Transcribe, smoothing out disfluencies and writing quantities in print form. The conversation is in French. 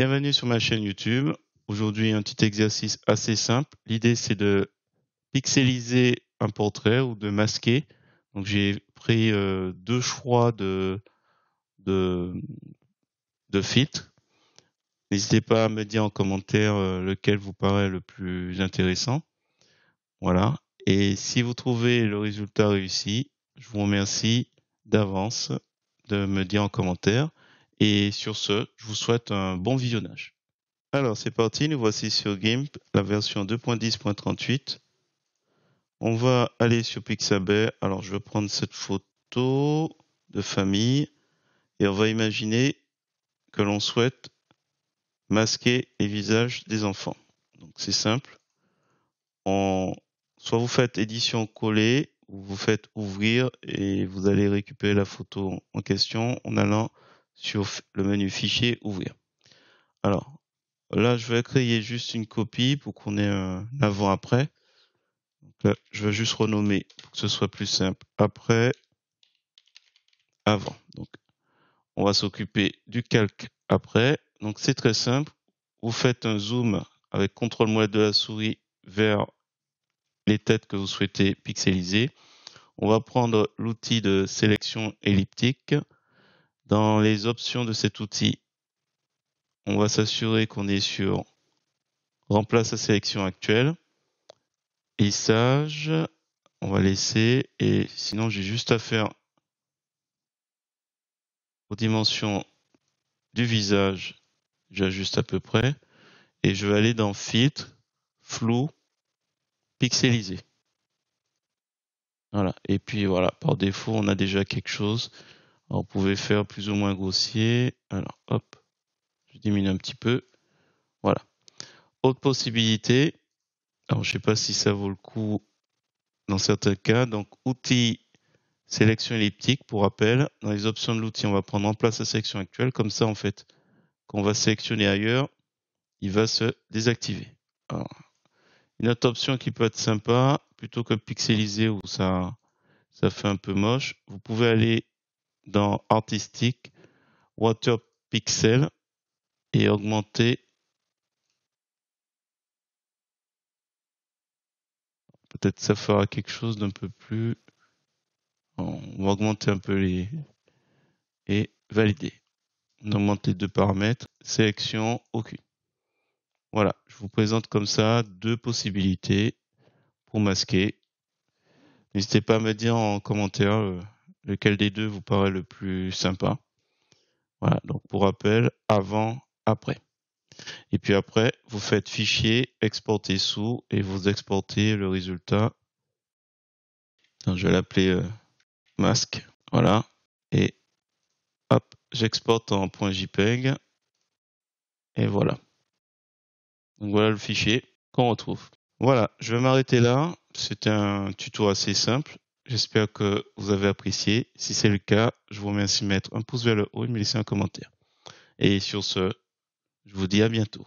Bienvenue sur ma chaîne YouTube. Aujourd'hui, un petit exercice assez simple. L'idée, c'est de pixeliser un portrait ou de masquer. Donc, j'ai pris deux choix de, de filtres. N'hésitez pas à me dire en commentaire lequel vous paraît le plus intéressant. Voilà. Et si vous trouvez le résultat réussi, je vous remercie d'avance de me dire en commentaire. Et sur ce, je vous souhaite un bon visionnage. Alors, c'est parti, nous voici sur GIMP, la version 2.10.38. On va aller sur Pixabay. Alors, je vais prendre cette photo de famille et on va imaginer que l'on souhaite masquer les visages des enfants. Donc, c'est simple. Soit vous faites édition coller ou vous faites ouvrir et vous allez récupérer la photo en question en allant sur le menu fichier ouvrir. Alors, là, je vais créer juste une copie pour qu'on ait un avant-après. Donc là, je vais juste renommer pour que ce soit plus simple. Après, avant. Donc, on va s'occuper du calque après. Donc, c'est très simple. Vous faites un zoom avec CTRL molette de la souris vers les têtes que vous souhaitez pixeliser. On va prendre l'outil de sélection elliptique. Dans les options de cet outil, on va s'assurer qu'on est sur remplace la sélection actuelle. Lissage, on va laisser, et sinon j'ai juste à faire aux dimensions du visage, j'ajuste à peu près, et je vais aller dans filtre, flou, pixelisé. Voilà, et puis voilà, par défaut on a déjà quelque chose. Alors, vous pouvez faire plus ou moins grossier. Alors hop, je diminue un petit peu. Voilà. Autre possibilité, alors je sais pas si ça vaut le coup dans certains cas, donc outil sélection elliptique, pour rappel, dans les options de l'outil, on va prendre en place la sélection actuelle, comme ça en fait, quand on va sélectionner ailleurs, il va se désactiver. Alors, une autre option qui peut être sympa, plutôt que pixeliser où ça fait un peu moche, vous pouvez aller dans Artistic, Water Pixel et augmenter. Peut-être ça fera quelque chose d'un peu plus. On va augmenter un peu et valider. On augmente les deux paramètres, sélection, aucune. Voilà, je vous présente comme ça deux possibilités pour masquer. N'hésitez pas à me dire en commentaire lequel des deux vous paraît le plus sympa. Voilà, donc pour rappel, avant, après. Et puis après, vous faites fichier, exporter sous et vous exportez le résultat. Donc, je vais l'appeler masque. Voilà. Et hop, j'exporte en .jpeg. Et voilà. Donc voilà le fichier qu'on retrouve. Voilà, je vais m'arrêter là. C'était un tuto assez simple. J'espère que vous avez apprécié. Si c'est le cas, je vous remercie de mettre un pouce vers le haut et de me laisser un commentaire. Et sur ce, je vous dis à bientôt.